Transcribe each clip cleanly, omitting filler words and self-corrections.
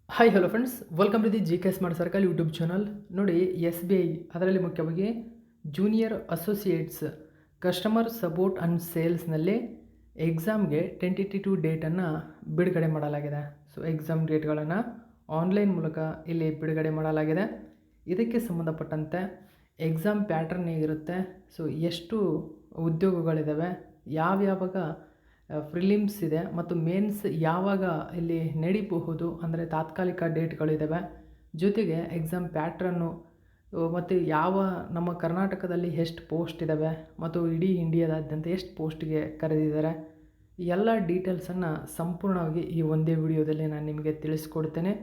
Hi hello friends, welcome to the G K smart circle YouTube channel. ನೋಡಿ, S B I ಅದರಲ್ಲಿ ಮುಖ್ಯವಾಗಿ junior associates customer support and ಸೇಲ್ಸ್ನಲ್ಲಿ ಎಕ್ಸಾಮ್ಗೆ tentative ಡೇಟನ್ನು ಬಿಡುಗಡೆ ಮಾಡಲಾಗಿದೆ. ಸೊ ಎಕ್ಸಾಮ್ ಡೇಟ್ಗಳನ್ನು ಆನ್ಲೈನ್ ಮೂಲಕ ಇಲ್ಲಿ ಬಿಡುಗಡೆ ಮಾಡಲಾಗಿದೆ. ಇದಕ್ಕೆ ಸಂಬಂಧಪಟ್ಟಂತೆ ಎಕ್ಸಾಮ್ ಪ್ಯಾಟ್ರನ್ ಹೇಗಿರುತ್ತೆ, ಸೊ ಎಷ್ಟು ಉದ್ಯೋಗಗಳಿದ್ದಾವೆ, ಯಾವ್ಯಾವಾಗ ಪ್ರಿಲಿಮ್ಸ್ ಇದೆ ಮತ್ತು ಮೇನ್ಸ್ ಯಾವಾಗ ಇಲ್ಲಿ ನಡೀಬಹುದು ಅಂದರೆ ತಾತ್ಕಾಲಿಕ ಡೇಟ್ಗಳಿದ್ದಾವೆ. ಜೊತೆಗೆ ಎಕ್ಸಾಮ್ ಪ್ಯಾಟ್ರನ್ನು ಮತ್ತು ಯಾವ ನಮ್ಮ ಕರ್ನಾಟಕದಲ್ಲಿ ಎಷ್ಟು ಪೋಸ್ಟ್ ಇದ್ದಾವೆ ಮತ್ತು ಇಡೀ ಇಂಡಿಯಾದಾದ್ಯಂತ ಎಷ್ಟು ಪೋಸ್ಟ್ಗೆ ಕರೆದಿದ್ದಾರೆ, ಎಲ್ಲ ಡೀಟೇಲ್ಸನ್ನು ಸಂಪೂರ್ಣವಾಗಿ ಈ ಒಂದೇ ವಿಡಿಯೋದಲ್ಲಿ ನಾನು ನಿಮಗೆ ತಿಳಿಸ್ಕೊಡ್ತೇನೆ.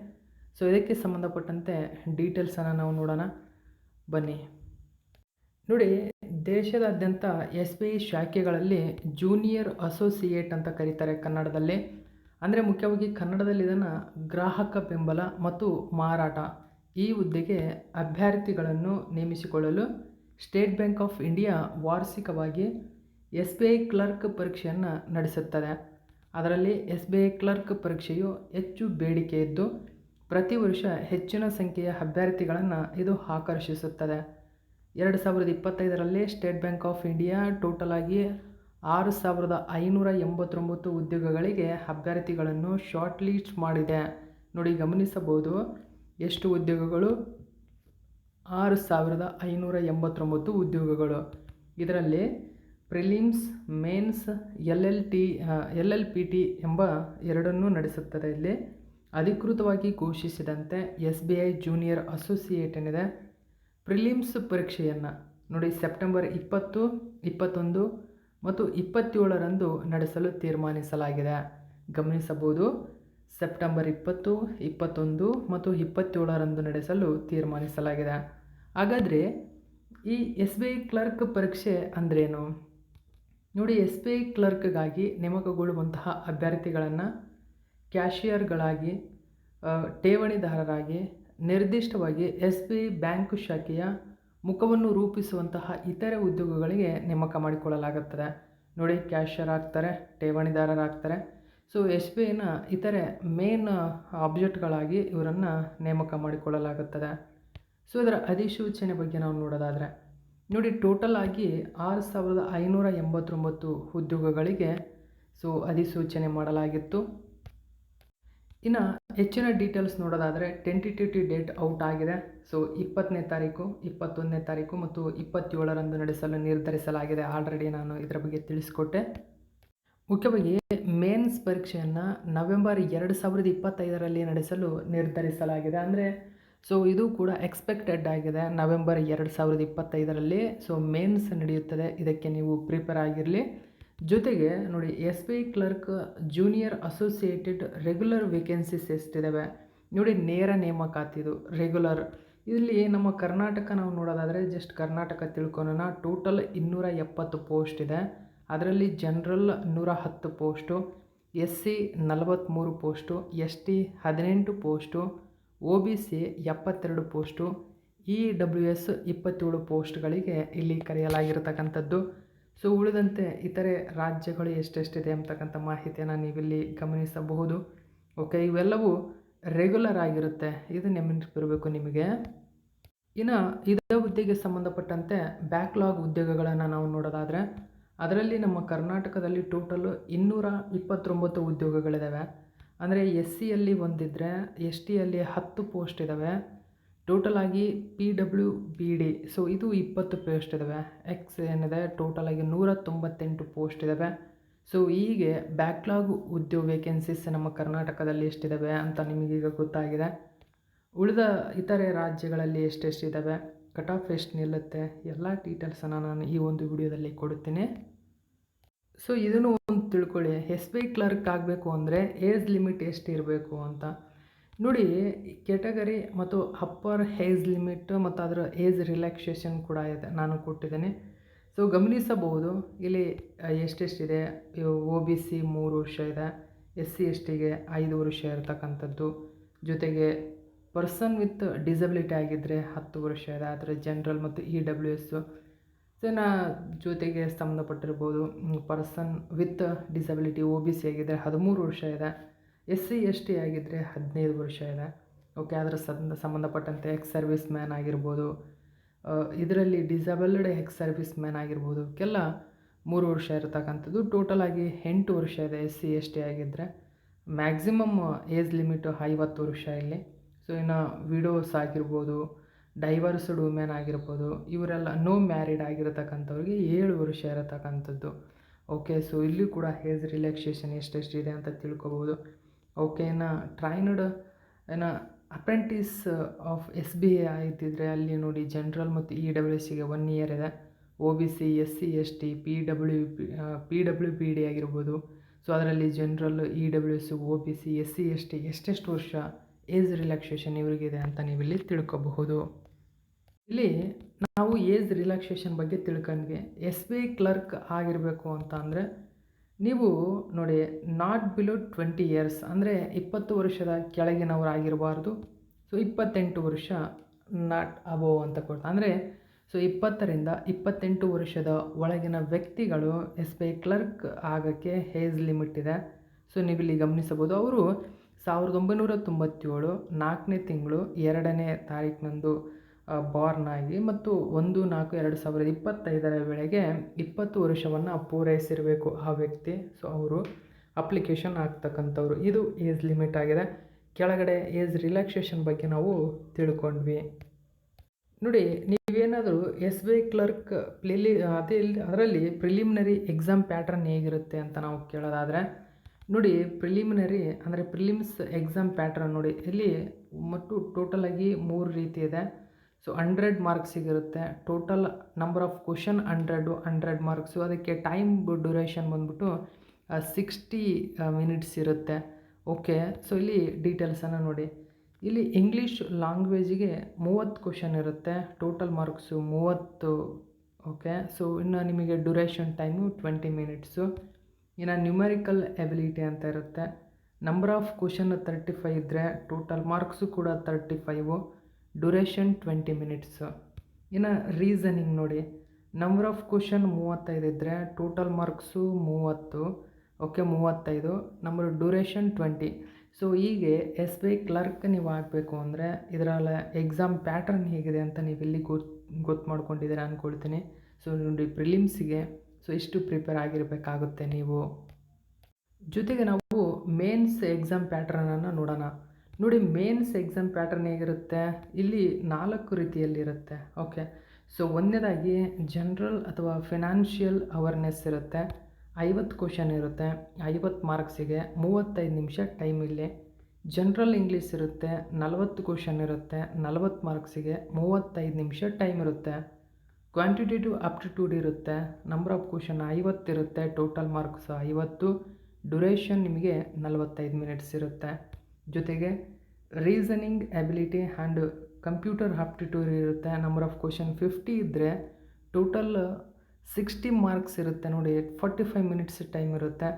ಸೊ ಇದಕ್ಕೆ ಸಂಬಂಧಪಟ್ಟಂತೆ ಡೀಟೇಲ್ಸನ್ನು ನಾವು ನೋಡೋಣ ಬನ್ನಿ. ನೋಡಿ, ದೇಶದಾದ್ಯಂತ ಎಸ್ ಬಿ ಐ ಶಾಖೆಗಳಲ್ಲಿ ಜೂನಿಯರ್ ಅಸೋಸಿಯೇಟ್ ಅಂತ ಕರೀತಾರೆ ಕನ್ನಡದಲ್ಲಿ. ಅಂದರೆ ಮುಖ್ಯವಾಗಿ ಕನ್ನಡದಲ್ಲಿ ಇದನ್ನು ಗ್ರಾಹಕ ಬೆಂಬಲ ಮತ್ತು ಮಾರಾಟ ಈ ಹುದ್ದೆಗೆ ಅಭ್ಯರ್ಥಿಗಳನ್ನು ನೇಮಿಸಿಕೊಳ್ಳಲು ಸ್ಟೇಟ್ ಬ್ಯಾಂಕ್ ಆಫ್ ಇಂಡಿಯಾ ವಾರ್ಷಿಕವಾಗಿ ಎಸ್ ಬಿ ಐ ಕ್ಲರ್ಕ್ ಪರೀಕ್ಷೆಯನ್ನು ನಡೆಸುತ್ತದೆ. ಅದರಲ್ಲಿ ಎಸ್ ಬಿ ಐ ಕ್ಲರ್ಕ್ ಪರೀಕ್ಷೆಯು ಹೆಚ್ಚು ಬೇಡಿಕೆ ಇದ್ದು ಪ್ರತಿ ವರ್ಷ ಹೆಚ್ಚಿನ ಸಂಖ್ಯೆಯ ಅಭ್ಯರ್ಥಿಗಳನ್ನು ಇದು ಆಕರ್ಷಿಸುತ್ತದೆ. 2025ರಲ್ಲಿ State Bank of India total ಆಗಿ 6589 ಉದ್ಯೋಗಗಳಿಗೆ ಅಭ್ಯರ್ಥಿಗಳನ್ನು ಶಾರ್ಟ್ ಲಿಸ್ಟ್ ಮಾಡಿದೆ. ನೋಡಿ, ಗಮನಿಸಬಹುದು ಎಷ್ಟು ಉದ್ಯೋಗಗಳು, 6589 ಉದ್ಯೋಗಗಳು. ಇದರಲ್ಲಿ prelims, mains, L P T ಎಂಬ ಎರಡನ್ನೂ ನಡೆಸುತ್ತದೆ. ಇಲ್ಲಿ ಅಧಿಕೃತವಾಗಿ ಘೋಷಿಸಿದಂತೆ S B I junior associate ಏನಿದೆ ಪ್ರಿಲಿಮ್ಸ್ ಪರೀಕ್ಷೆಯನ್ನು ನೋಡಿ ಸೆಪ್ಟೆಂಬರ್ 20, 21 ಮತ್ತು 27ರಂದು ನಡೆಸಲು ತೀರ್ಮಾನಿಸಲಾಗಿದೆ. ಗಮನಿಸಬಹುದು, ಸೆಪ್ಟೆಂಬರ್ 20, 21 ಮತ್ತು 27ರಂದು ನಡೆಸಲು ತೀರ್ಮಾನಿಸಲಾಗಿದೆ. ಹಾಗಾದರೆ ಈ ಎಸ್ ಬಿ ಐ ಕ್ಲರ್ಕ್ ಪರೀಕ್ಷೆ ಅಂದ್ರೇನು? ನೋಡಿ, ಎಸ್ ಬಿ ಐ ಕ್ಲರ್ಕ್ಗಾಗಿ ನೇಮಕಗೊಳ್ಳುವಂತಹ ಅಭ್ಯರ್ಥಿಗಳನ್ನು ಕ್ಯಾಷಿಯರ್ಗಳಾಗಿ, ಠೇವಣಿದಾರರಾಗಿ, ನಿರ್ದಿಷ್ಟವಾಗಿ ಎಸ್ ಬಿ ಐ ಬ್ಯಾಂಕ್ ಶಾಖೆಯ ಮುಖವನ್ನು ರೂಪಿಸುವಂತಹ ಇತರೆ ಉದ್ಯೋಗಗಳಿಗೆ ನೇಮಕ ಮಾಡಿಕೊಳ್ಳಲಾಗುತ್ತದೆ. ನೋಡಿ, ಕ್ಯಾಷಿಯರ್ ಆಗ್ತಾರೆ, ಠೇವಣಿದಾರರಾಗ್ತಾರೆ. ಸೊ ಎಸ್ ಬಿ ಐನ ಇತರೆ ಮೇನ್ ಆಬ್ಜೆಕ್ಟ್ಗಳಾಗಿ ಇವರನ್ನು ನೇಮಕ ಮಾಡಿಕೊಳ್ಳಲಾಗುತ್ತದೆ. ಸೊ ಇದರ ಅಧಿಸೂಚನೆ ಬಗ್ಗೆ ನಾವು ನೋಡೋದಾದರೆ ನೋಡಿ, ಟೋಟಲ್ ಆಗಿ 6589 ಉದ್ಯೋಗಗಳಿಗೆ ಸೊ ಅಧಿಸೂಚನೆ ಮಾಡಲಾಗಿತ್ತು. ಇನ್ನು ಹೆಚ್ಚಿನ ಡೀಟೇಲ್ಸ್ ನೋಡೋದಾದರೆ ಟೆಂಟೇಟಿವ್ ಡೇಟ್ ಔಟ್ ಆಗಿದೆ. ಸೊ 20ನೇ ತಾರೀಕು, 21ನೇ ತಾರೀಕು ಮತ್ತು 27ರಂದು ನಡೆಸಲು ನಿರ್ಧರಿಸಲಾಗಿದೆ. ಆಲ್ರೆಡಿ ನಾನು ಇದರ ಬಗ್ಗೆ ತಿಳಿಸ್ಕೊಟ್ಟೆ. ಮುಖ್ಯವಾಗಿ ಮೇನ್ಸ್ ಪರೀಕ್ಷೆಯನ್ನು ನವೆಂಬರ್ 2025ರಲ್ಲಿ ನಡೆಸಲು ನಿರ್ಧರಿಸಲಾಗಿದೆ. ಅಂದರೆ ಸೊ ಇದು ಕೂಡ ಎಕ್ಸ್ಪೆಕ್ಟೆಡ್ ಆಗಿದೆ, ನವೆಂಬರ್ 2025ರಲ್ಲಿ ಸೊ ಮೇನ್ಸ್ ನಡೆಯುತ್ತದೆ. ಇದಕ್ಕೆ ನೀವು ಪ್ರಿಪೇರ್ ಆಗಿರಲಿ. ಜೊತೆಗೆ ನೋಡಿ, S B I clerk junior associated regular vacancies ಎಷ್ಟಿದ್ದಾವೆ ನೋಡಿ, ನೇರ ನೇಮಕಾತಿದು ರೆಗ್ಯುಲರ್. ಇಲ್ಲಿ ನಮ್ಮ ಕರ್ನಾಟಕ ನಾವು ನೋಡೋದಾದರೆ ಜಸ್ಟ್ ಕರ್ನಾಟಕ ತಿಳ್ಕೊಳ್ಳೋಣ. ಟೋಟಲ್ 270 ಪೋಸ್ಟ್ ಇದೆ. ಅದರಲ್ಲಿ general 110 post, S C 43 post, S T 18 post, O B C 72 post, E W S 27 ಪೋಸ್ಟ್ಗಳಿಗೆ ಇಲ್ಲಿ ಕರೆಯಲಾಗಿರತಕ್ಕಂಥದ್ದು. ಸೊ ಉಳಿದಂತೆ ಇತರೆ ರಾಜ್ಯಗಳು ಎಷ್ಟೆಷ್ಟಿದೆ ಅಂತಕ್ಕಂಥ ಮಾಹಿತಿಯನ್ನು ನೀವಿಲ್ಲಿ ಗಮನಿಸಬಹುದು. ಓಕೆ, ಇವೆಲ್ಲವೂ ರೆಗ್ಯುಲರ್ ಆಗಿರುತ್ತೆ, ಇದು ನೆನಪಿರಬೇಕು ನಿಮಗೆ. ಇನ್ನು ಇದೇ ಹುದ್ದೆಗೆ ಸಂಬಂಧಪಟ್ಟಂತೆ ಬ್ಯಾಕ್ಲಾಗ್ ಉದ್ಯೋಗಗಳನ್ನು ನಾವು ನೋಡೋದಾದರೆ ಅದರಲ್ಲಿ ನಮ್ಮ ಕರ್ನಾಟಕದಲ್ಲಿ ಟೋಟಲು 229 ಉದ್ಯೋಗಗಳಿದ್ದಾವೆ. ಅಂದರೆ ಎಸ್ ಸಿಯಲ್ಲಿ ಒಂದಿದ್ದರೆ ಎಸ್ ಟಿಯಲ್ಲಿ 10 ಪೋಸ್ಟ್ ಇದ್ದಾವೆ. ಟೋಟಲ್ ಆಗಿ P W B D so ಇದು 20 ಪೋಸ್ಟ್ ಇದ್ದಾವೆ. ಎಕ್ಸ್ ಏನಿದೆ ಟೋಟಲ್ ಆಗಿ 198 ಪೋಸ್ಟ್ ಇದ್ದಾವೆ. ಸೊ ಹೀಗೆ ಬ್ಯಾಕ್ಲಾಗ್ ಉದ್ಯೋಗ ವೇಕೆನ್ಸೀಸ್ ನಮ್ಮ ಕರ್ನಾಟಕದಲ್ಲಿ ಎಷ್ಟಿದ್ದಾವೆ ಅಂತ ನಿಮಗೀಗ ಗೊತ್ತಾಗಿದೆ. ಉಳಿದ ಇತರೆ ರಾಜ್ಯಗಳಲ್ಲಿ ಎಷ್ಟೆಷ್ಟಿದ್ದಾವೆ, ಕಟ್ ಆಫ್ ಎಷ್ಟು ನಿಲ್ಲುತ್ತೆ, ಎಲ್ಲ ಡೀಟೇಲ್ಸನ್ನು ನಾನು ಈ ಒಂದು ವಿಡಿಯೋದಲ್ಲಿ ಕೊಡುತ್ತೇನೆ. ಸೊ ಇದನ್ನು ಒಂದು ತಿಳ್ಕೊಳ್ಳಿ, ಎಸ್ ಬಿ ಐ ಕ್ಲರ್ಕ್ ಆಗಬೇಕು ಅಂದರೆ ಏಜ್ ಲಿಮಿಟ್ ಎಷ್ಟು ಇರಬೇಕು ಅಂತ. ನೋಡಿ, ಕೆಟಗರಿ ಮತ್ತು ಅಪ್ಪರ್ ಏಜ್ ಲಿಮಿಟ್ ಮತ್ತು ಅದರ ಏಜ್ ರಿಲ್ಯಾಕ್ಸೇಷನ್ ಕೂಡ ಇದೆ, ನಾನು ಕೊಟ್ಟಿದ್ದೇನೆ. ಸೊ ಗಮನಿಸಬಹುದು ಇಲ್ಲಿ ಎಷ್ಟೆಷ್ಟಿದೆ. ಒ ಬಿ ಸಿ 3 ವರ್ಷ ಇದೆ, ಎಸ್ ಸಿ ಎಸ್ ಟಿಗೆ 5 ವರ್ಷ ಇರತಕ್ಕಂಥದ್ದು. ಜೊತೆಗೆ ಪರ್ಸನ್ ವಿತ್ ಡಿಸಬಿಲಿಟಿ ಆಗಿದ್ದರೆ 10 ವರ್ಷ ಇದೆ. ಆದರೆ ಜನರಲ್ ಮತ್ತು ಇ ಡಬ್ಲ್ಯೂ ಎಸ್ಸು ಜೊತೆಗೆ ಸಂಬಂಧಪಟ್ಟಿರ್ಬೋದು. Person with disability O B C ಆಗಿದ್ದರೆ 13 ವರ್ಷ ಇದೆ. SC ST ಆಗಿದ್ದರೆ 15 ವರ್ಷ ಇದೆ. ಓಕೆ, ಅದರ ಸಂಬಂಧಪಟ್ಟಂತೆ ಎಕ್ಸ್ ಸರ್ವಿಸ್ ಮ್ಯಾನ್ ಆಗಿರ್ಬೋದು, ಇದರಲ್ಲಿ ಡಿಸೇಬಲ್ಡ್ ಎಕ್ಸ್ ಸರ್ವಿಸ್ ಮ್ಯಾನ್ ಆಗಿರ್ಬೋದು, ಕೆಲ 3 ವರ್ಷ ಇರತಕ್ಕಂಥದ್ದು. ಟೋಟಲ್ ಆಗಿ 8 ವರ್ಷ ಇದೆ SC ST ಆಗಿದ್ದರೆ. ಮ್ಯಾಕ್ಸಿಮಮ್ ಏಜ್ ಲಿಮಿಟು 50 ವರ್ಷ ಇಲ್ಲಿ. ಸೊ ಇನ್ನು ವಿಡೋಸ್ ಆಗಿರ್ಬೋದು, ಡೈವರ್ಸ್ಡ್ ವುಮೆನ್ ಆಗಿರ್ಬೋದು, ಇವರೆಲ್ಲ ನೋ ಮ್ಯಾರಿಡ್ ಆಗಿರತಕ್ಕಂಥವ್ರಿಗೆ 7 ವರ್ಷ ಇರತಕ್ಕಂಥದ್ದು. ಓಕೆ, ಸೊ ಇಲ್ಲಿ ಕೂಡ ಏಜ್ ರಿಲ್ಯಾಕ್ಸೇಷನ್ ಎಷ್ಟೆಷ್ಟಿದೆ ಅಂತ ತಿಳ್ಕೊಬೋದು. ಓಕೆ, ಇನ್ನು ಟ್ರೈನ್ಡ್ ಅಪ್ರೆಂಟಿಸ್ ಆಫ್ SBA ಆಯ್ತಿದ್ರೆ ಅಲ್ಲಿ ನೋಡಿ ಜನರಲ್ ಮತ್ತು EWSಗೆ 1 ಇಯರ್ ಇದೆ. OBC SC ST PWBD ಆಗಿರ್ಬೋದು. ಸೊ ಅದರಲ್ಲಿ general, EWS, OBC, SC ST ಎಷ್ಟೆಷ್ಟು ವರ್ಷ ಏಜ್ ರಿಲ್ಯಾಕ್ಸೇಷನ್ ಇವರಿಗಿದೆ ಅಂತ ನೀವಿಲ್ಲಿ ತಿಳ್ಕೊಬಹುದು. ಇಲ್ಲಿ ನಾವು ಏಜ್ ರಿಲ್ಯಾಕ್ಸೇಷನ್ ಬಗ್ಗೆ ತಿಳ್ಕೊಂಡ್ವಿ. SBI ಕ್ಲರ್ಕ್ ಆಗಿರಬೇಕು ಅಂತ ಅಂದರೆ ನೀವು ನೋಡಿ ನಾಟ್ ಬಿಲೋ 20 ಇಯರ್ಸ್ ಅಂದರೆ 20 ವರ್ಷದ ಕೆಳಗಿನವರಾಗಿರಬಾರ್ದು. ಸೊ 28 ವರ್ಷ ನಾಟ್ ಅಬೋವ್ ಅಂತ ಕೊಡ್ತಾ ಅಂದರೆ ಸೊ 20ರಿಂದ 28 ವರ್ಷದ ಒಳಗಿನ ವ್ಯಕ್ತಿಗಳು SBI ಕ್ಲರ್ಕ್ ಆಗೋಕ್ಕೆ ಏಜ್ ಲಿಮಿಟ್ ಇದೆ. ಸೊ ನೀವಿಲ್ಲಿ ಗಮನಿಸಬಹುದು. ಅವರು 1997 4ನೇ ತಿಂಗಳು 2ನೇ ತಾರೀಕಿನಂದು ಬಾರ್ನ್ ಆಗಿ ಮತ್ತು 1/4/2025 ವೇಳೆಗೆ 20 ವರ್ಷವನ್ನು ಪೂರೈಸಿರಬೇಕು ಆ ವ್ಯಕ್ತಿ. ಸೊ ಅವರು ಅಪ್ಲಿಕೇಶನ್ ಆಗ್ತಕ್ಕಂಥವ್ರು. ಇದು ಏಜ್ ಲಿಮಿಟ್ ಆಗಿದೆ. ಕೆಳಗಡೆ ಏಜ್ ರಿಲ್ಯಾಕ್ಸೇಷನ್ ಬಗ್ಗೆ ನಾವು ತಿಳ್ಕೊಂಡ್ವಿ. ನೋಡಿ, ನೀವೇನಾದರೂ SBI ಕ್ಲರ್ಕ್ ಅದರಲ್ಲಿ ಪ್ರಿಲಿಮಿನರಿ ಎಕ್ಸಾಮ್ ಪ್ಯಾಟ್ರನ್ ಹೇಗಿರುತ್ತೆ ಅಂತ ನಾವು ಕೇಳೋದಾದರೆ ನೋಡಿ, ಪ್ರಿಲಿಮಿನರಿ ಅಂದರೆ ಪ್ರಿಲಿಮ್ಸ್ ಎಕ್ಸಾಮ್ ಪ್ಯಾಟ್ರನ್ ನೋಡಿ, ಇಲ್ಲಿ ಮತ್ತು ಟೋಟಲಾಗಿ 3 ರೀತಿ ಇದೆ. ಸೊ 100 ಮಾರ್ಕ್ಸಿಗಿರುತ್ತೆ. ಟೋಟಲ್ ನಂಬರ್ ಆಫ್ ಕ್ವಶನ್ 100 ಮಾರ್ಕ್ಸು. ಅದಕ್ಕೆ ಟೈಮ್ ಡ್ಯೂರೇಷನ್ ಬಂದ್ಬಿಟ್ಟು 60 ಮಿನಿಟ್ಸ್ ಇರುತ್ತೆ. ಓಕೆ, ಸೊ ಇಲ್ಲಿ ಡೀಟೇಲ್ಸನ್ನು ನೋಡಿ. ಇಲ್ಲಿ ಇಂಗ್ಲೀಷ್ ಲ್ಯಾಂಗ್ವೇಜಿಗೆ 30 ಕ್ವಶನ್ ಇರುತ್ತೆ. Total marks 30. ಓಕೆ, ಸೊ ಇನ್ನು ನಿಮಗೆ ಡ್ಯೂರೇಷನ್ ಟೈಮು 20 ಮಿನಿಟ್ಸು. ಇನ್ನು ನ್ಯೂಮರಿಕಲ್ ಎಬಿಲಿಟಿ ಅಂತ ಇರುತ್ತೆ. ನಂಬರ್ ಆಫ್ ಕ್ವಶನ್ 35 ಇದ್ದರೆ ಟೋಟಲ್ ಮಾರ್ಕ್ಸು ಕೂಡ 35, ಡ್ಯೂರೇಷನ್ 20 ಮಿನಿಟ್ಸು. ಇನ್ನು ರೀಸನಿಂಗ್ ನೋಡಿ, ನಂಬರ್ ಆಫ್ ಕ್ವಶನ್ 35 ಇದ್ದರೆ total marks 30. Okay, 35, number duration 20. So ಹೀಗೆ SBI ಕ್ಲರ್ಕ್ ನೀವು ಆಗಬೇಕು ಅಂದರೆ ಇದರಲ್ಲ ಎಕ್ಸಾಮ್ ಪ್ಯಾಟ್ರನ್ ಹೇಗಿದೆ ಅಂತ ನೀವು ಇಲ್ಲಿ ಗೊತ್ತು ಮಾಡ್ಕೊಂಡಿದ್ದೀರಾ ಅಂದ್ಕೊಳ್ತೀನಿ. ಸೊ ನೋಡಿ, ಪ್ರಿಲಿಮ್ಸಿಗೆ ಸೊ ಇಷ್ಟು ಪ್ರಿಪೇರ್ ಆಗಿರಬೇಕಾಗುತ್ತೆ ನೀವು. ಜೊತೆಗೆ ನಾವು ಮೇನ್ಸ್ ಎಕ್ಸಾಮ್ ಪ್ಯಾಟ್ರನನ್ನು ನೋಡೋಣ. ನೋಡಿ, ಮೇನ್ಸ್ ಎಕ್ಸಾಮ್ ಪ್ಯಾಟ್ರನ್ ಹೇಗಿರುತ್ತೆ, ಇಲ್ಲಿ 4 ರೀತಿಯಲ್ಲಿರುತ್ತೆ. ಓಕೆ, ಸೊ ಒಂದನೇದಾಗಿ ಜನರಲ್ ಅಥವಾ ಫಿನಾನ್ಷಿಯಲ್ ಅವೇರ್ನೆಸ್ ಇರುತ್ತೆ. 50 ಕ್ವಶನ್ ಇರುತ್ತೆ. 50 ಮಾರ್ಕ್ಸಿಗೆ 35 ನಿಮಿಷ ಟೈಮ್ ಇಲ್ಲಿ. ಜನರಲ್ ಇಂಗ್ಲೀಷ್ ಇರುತ್ತೆ. 40 ಕ್ವಶನ್ ಇರುತ್ತೆ. 40 ಮಾರ್ಕ್ಸಿಗೆ 35 ನಿಮಿಷ ಟೈಮ್ ಇರುತ್ತೆ. ಕ್ವಾಂಟಿಟೇಟಿವ್ ಆಪ್ಟಿಟ್ಯೂಡ್ ಇರುತ್ತೆ. ನಂಬರ್ ಆಫ್ ಕ್ವಶನ್ 50 ಇರುತ್ತೆ. ಟೋಟಲ್ ಮಾರ್ಕ್ಸ್ 50, ಡ್ಯೂರೇಷನ್ ನಿಮಗೆ 45 ಮಿನಿಟ್ಸ್ ಇರುತ್ತೆ. ಜೊತೆಗೆ reasoning ability and computer aptitude ಇರುತ್ತೆ. ನಂಬರ್ ಆಫ್ ಕ್ವಶನ್ 50 ಇದ್ದರೆ ಟೋಟಲ್ 60 ಮಾರ್ಕ್ಸ್ ಇರುತ್ತೆ. ನೋಡಿ, 45 ಮಿನಿಟ್ಸ್ ಟೈಮ್ ಇರುತ್ತೆ.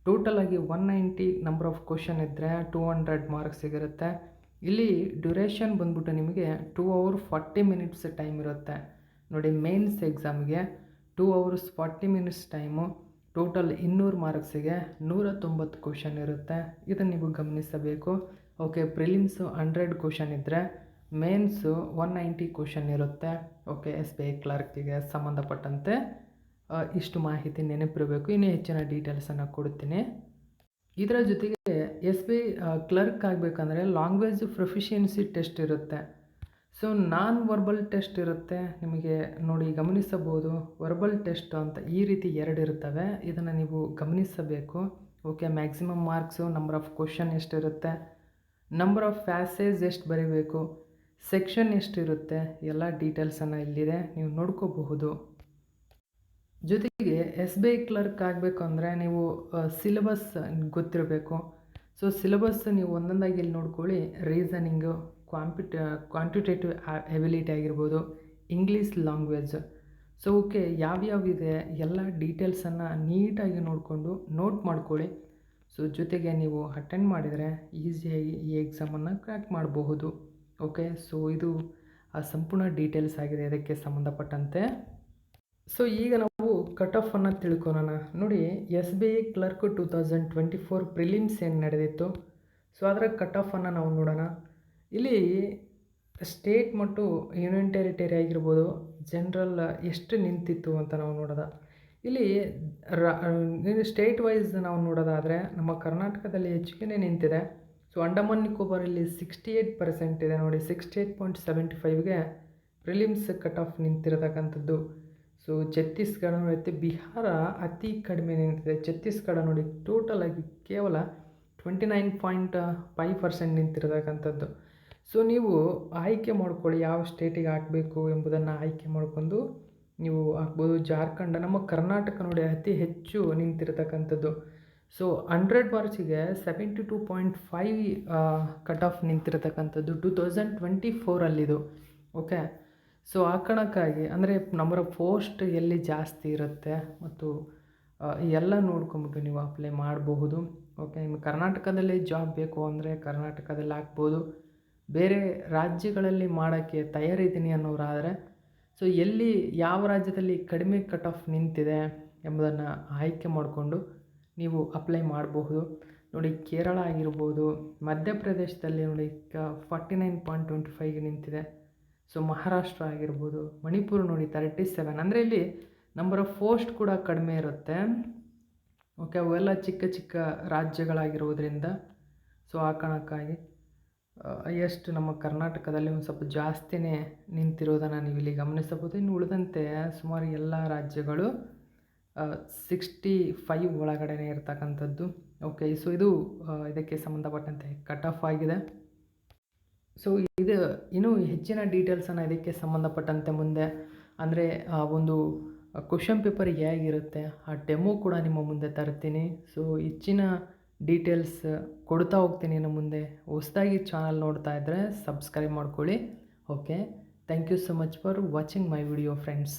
ಟೋಟಲಾಗಿ 190 ನಂಬರ್ ಆಫ್ ಕ್ವಶನ್ ಇದ್ದರೆ 200 ಮಾರ್ಕ್ಸ್ ಸಿಗಿರುತ್ತೆ. ಇಲ್ಲಿ ಡ್ಯೂರೇಷನ್ ಬಂದ್ಬಿಟ್ಟು ನಿಮಗೆ 2 hours 40 minutes ಟೈಮ್ ಇರುತ್ತೆ. ನೋಡಿ, ಮೇನ್ಸ್ ಎಕ್ಸಾಮ್ಗೆ 2 hours 40 minutes time. Total 200 ಮಾರ್ಕ್ಸಿಗೆ 190 question ಇರುತ್ತೆ. ಇದನ್ನು ನೀವು ಗಮನಿಸಬೇಕು. ಓಕೆ, ಪ್ರಿಲಿಮ್ಸು 100 ಕ್ವಶನ್ ಇದ್ದರೆ ಮೇನ್ಸು 190 ಕ್ವಶನ್ ಇರುತ್ತೆ. ಓಕೆ, SBI ಕ್ಲರ್ಕಿಗೆ ಸಂಬಂಧಪಟ್ಟಂತೆ ಇಷ್ಟು ಮಾಹಿತಿ ನೆನಪಿರಬೇಕು. ಇನ್ನೂ ಹೆಚ್ಚಿನ ಡೀಟೇಲ್ಸನ್ನು ಕೊಡ್ತೀನಿ. ಇದರ ಜೊತೆಗೆ SBI ಕ್ಲರ್ಕ್ ಆಗಬೇಕಂದ್ರೆ ಲ್ಯಾಂಗ್ವೇಜ್ ಪ್ರೊಫಿಷಿಯನ್ಸಿ ಟೆಸ್ಟ್ ಇರುತ್ತೆ. ಸೊ ನಾನ್ ವರ್ಬಲ್ ಟೆಸ್ಟ್ ಇರುತ್ತೆ. ನಿಮಗೆ ನೋಡಿ ಗಮನಿಸಬಹುದು, ವರ್ಬಲ್ ಟೆಸ್ಟ್ ಅಂತ ಈ ರೀತಿ 2 ಇರ್ತವೆ. ಇದನ್ನು ನೀವು ಗಮನಿಸಬೇಕು. Okay, maximum marks, number of question ಎಷ್ಟಿರುತ್ತೆ, ನಂಬರ್ ಆಫ್ ಪ್ಯಾಸೇಜ್ ಎಷ್ಟು ಬರೀಬೇಕು, ಸೆಕ್ಷನ್ ಎಷ್ಟಿರುತ್ತೆ, ಎಲ್ಲ ಡೀಟೇಲ್ಸನ್ನು ಇಲ್ಲಿದೆ, ನೀವು ನೋಡ್ಕೋಬಹುದು. ಜೊತೆಗೆ SBI ಕ್ಲರ್ಕ್ ಆಗಬೇಕು ಅಂದರೆ ನೀವು ಸಿಲೆಬಸ್ ಗೊತ್ತಿರಬೇಕು. ಸೊ ಸಿಲೆಬಸ್ ನೀವು ಒಂದೊಂದಾಗಿ ಇಲ್ಲಿ ನೋಡ್ಕೊಳ್ಳಿ. ರೀಸನಿಂಗು, ಕ್ವಾಂಟಿಟೇಟಿವ್ ಎಬಿಲಿಟಿ ಆಗಿರ್ಬೋದು, ಇಂಗ್ಲೀಷ್ ಲ್ಯಾಂಗ್ವೇಜ್. ಸೊ ಓಕೆ, ಯಾವ್ಯಾವಿದೆ ಎಲ್ಲ ಡೀಟೇಲ್ಸನ್ನು ನೀಟಾಗಿ ನೋಡಿಕೊಂಡು ನೋಟ್ ಮಾಡ್ಕೊಳ್ಳಿ. ಸೊ ಜೊತೆಗೆ ನೀವು ಅಟೆಂಡ್ ಮಾಡಿದರೆ ಈಸಿಯಾಗಿ ಈ ಎಕ್ಸಾಮನ್ನು ಕ್ರ್ಯಾಕ್ ಮಾಡಬಹುದು. ಓಕೆ, ಸೊ ಇದು ಸಂಪೂರ್ಣ ಡೀಟೇಲ್ಸ್ ಆಗಿದೆ ಇದಕ್ಕೆ ಸಂಬಂಧಪಟ್ಟಂತೆ. ಸೊ ಈಗ ನಾವು ಕಟ್ ಆಫನ್ನು ತಿಳ್ಕೊಳ್ಳೋಣ. ನೋಡಿ, SBI ಕ್ಲರ್ಕ್ 2024 ಪ್ರಿಲಿಮ್ಸ್ ಏನು ನಡೆದಿತ್ತು, ಸೊ ಅದರ ಕಟ್ ಆಫನ್ನು ನಾವು ನೋಡೋಣ. ಇಲ್ಲಿ ಸ್ಟೇಟ್ ಮತ್ತು ಯೂನಿಯನ್ ಟೆರಿಟರಿ ಆಗಿರ್ಬೋದು, ಜನರಲ್ ಎಷ್ಟು ನಿಂತಿತ್ತು ಅಂತ ನಾವು ನೋಡೋದ. ಇಲ್ಲಿ ಸ್ಟೇಟ್ ವೈಸ್ ನಾವು ನೋಡೋದಾದರೆ ನಮ್ಮ ಕರ್ನಾಟಕದಲ್ಲಿ ಹೆಚ್ಚಿಗೆ ನಿಂತಿದೆ. ಸೊ ಅಂಡಮಾನ್ ನಿಕೋಬಾರಲ್ಲಿ 68% ಇದೆ ನೋಡಿ, 68.75ಗೆ ಪ್ರಿಲಿಮ್ಸ್ ಕಟ್ ಆಫ್ ನಿಂತಿರತಕ್ಕಂಥದ್ದು. ಸೊ ಛತ್ತೀಸ್ಗಢ ಮತ್ತು ಬಿಹಾರ ಅತಿ ಕಡಿಮೆ ನಿಂತಿದೆ. ಛತ್ತೀಸ್ಗಢ ನೋಡಿ ಟೋಟಲ್ ಆಗಿ ಕೇವಲ 29.5% ನಿಂತಿರತಕ್ಕಂಥದ್ದು. ಸೊ ನೀವು ಆಯ್ಕೆ ಮಾಡ್ಕೊಳ್ಳಿ ಯಾವ ಸ್ಟೇಟಿಗೆ ಹಾಕಬೇಕು ಎಂಬುದನ್ನು ಆಯ್ಕೆ ಮಾಡ್ಕೊಂಡು ನೀವು ಹಾಕ್ಬೋದು. ಜಾರ್ಖಂಡ್, ನಮ್ಮ ಕರ್ನಾಟಕ ನೋಡಿ ಅತಿ ಹೆಚ್ಚು ನಿಂತಿರತಕ್ಕಂಥದ್ದು. ಸೊ 100 ಮಾರ್ಕ್ಸಿಗೆ 72.5 ಕಟ್ ಆಫ್ ನಿಂತಿರತಕ್ಕಂಥದ್ದು 2024 ಓಕೆ. ಸೊ ಆ ಕಾರಣಕ್ಕಾಗಿ ಅಂದರೆ ನಂಬರ್ ಆಫ್ ಪೋಸ್ಟ್ ಎಲ್ಲಿ ಜಾಸ್ತಿ ಇರುತ್ತೆ ಮತ್ತು ಎಲ್ಲ ನೋಡ್ಕೊಂಬಿಟ್ಟು ನೀವು ಅಪ್ಲೈ ಮಾಡಬಹುದು. ಓಕೆ, ನಿಮಗೆ ಕರ್ನಾಟಕದಲ್ಲಿ ಜಾಬ್ ಬೇಕು ಅಂದರೆ ಕರ್ನಾಟಕದಲ್ಲಿ ಹಾಕ್ಬೋದು. ಬೇರೆ ರಾಜ್ಯಗಳಲ್ಲಿ ಮಾಡೋಕ್ಕೆ ತಯಾರಿದ್ದೀನಿ ಅನ್ನೋರಾದರೆ ಸೊ ಎಲ್ಲಿ ಯಾವ ರಾಜ್ಯದಲ್ಲಿ ಕಡಿಮೆ ಕಟ್ ಆಫ್ ನಿಂತಿದೆ ಎಂಬುದನ್ನು ಆಯ್ಕೆ ಮಾಡಿಕೊಂಡು ನೀವು ಅಪ್ಲೈ ಮಾಡಬಹುದು. ನೋಡಿ ಕೇರಳ ಆಗಿರ್ಬೋದು, ಮಧ್ಯಪ್ರದೇಶದಲ್ಲಿ ನೋಡಿ 49.25ಗೆ ನಿಂತಿದೆ. ಸೊ ಮಹಾರಾಷ್ಟ್ರ ಆಗಿರ್ಬೋದು, ಮಣಿಪುರ ನೋಡಿ 37. ಅಂದರೆ ಇಲ್ಲಿ ನಂಬರ್ ಆಫ್ ಪೋಸ್ಟ್ ಕೂಡ ಕಡಿಮೆ ಇರುತ್ತೆ. ಓಕೆ, ಅವೆಲ್ಲ ಚಿಕ್ಕ ಚಿಕ್ಕ ರಾಜ್ಯಗಳಾಗಿರೋದ್ರಿಂದ ಸೊ ಆ ಕಾರಣಕ್ಕಾಗಿ ಹೈಯೆಸ್ಟ್ ನಮ್ಮ ಕರ್ನಾಟಕದಲ್ಲಿ ಒಂದು ಸ್ವಲ್ಪ ಜಾಸ್ತಿನೇ ನಿಂತಿರೋದನ್ನು ನೀವು ಇಲ್ಲಿ ಗಮನಿಸಬಹುದು. ಇನ್ನು ಉಳಿದಂತೆ ಸುಮಾರು ಎಲ್ಲ ರಾಜ್ಯಗಳು 65 ಒಳಗಡೆ ಇರ್ತಕ್ಕಂಥದ್ದು. ಓಕೆ, ಸೊ ಇದು ಇದಕ್ಕೆ ಸಂಬಂಧಪಟ್ಟಂತೆ ಕಟ್ ಆಫ್ ಆಗಿದೆ. ಸೊ ಇದು ಇನ್ನೂ ಹೆಚ್ಚಿನ ಡೀಟೇಲ್ಸನ್ನು ಇದಕ್ಕೆ ಸಂಬಂಧಪಟ್ಟಂತೆ ಮುಂದೆ ಅಂದರೆ ಒಂದು ಕ್ವಶನ್ ಪೇಪರ್ ಹೇಗಿರುತ್ತೆ ಆ ಡೆಮೋ ಕೂಡ ನಿಮ್ಮ ಮುಂದೆ ತರ್ತೀನಿ. ಸೊ ಹೆಚ್ಚಿನ ಡೀಟೇಲ್ಸ್ ಕೊಡ್ತಾ ಹೋಗ್ತೀನಿ ಇನ್ನು ಮುಂದೆ. ಹೊಸದಾಗಿ ಚಾನಲ್ ನೋಡ್ತಾ ಇದ್ದರೆ ಸಬ್ಸ್ಕ್ರೈಬ್ ಮಾಡ್ಕೊಳ್ಳಿ. Okay, thank you so much for watching my video friends.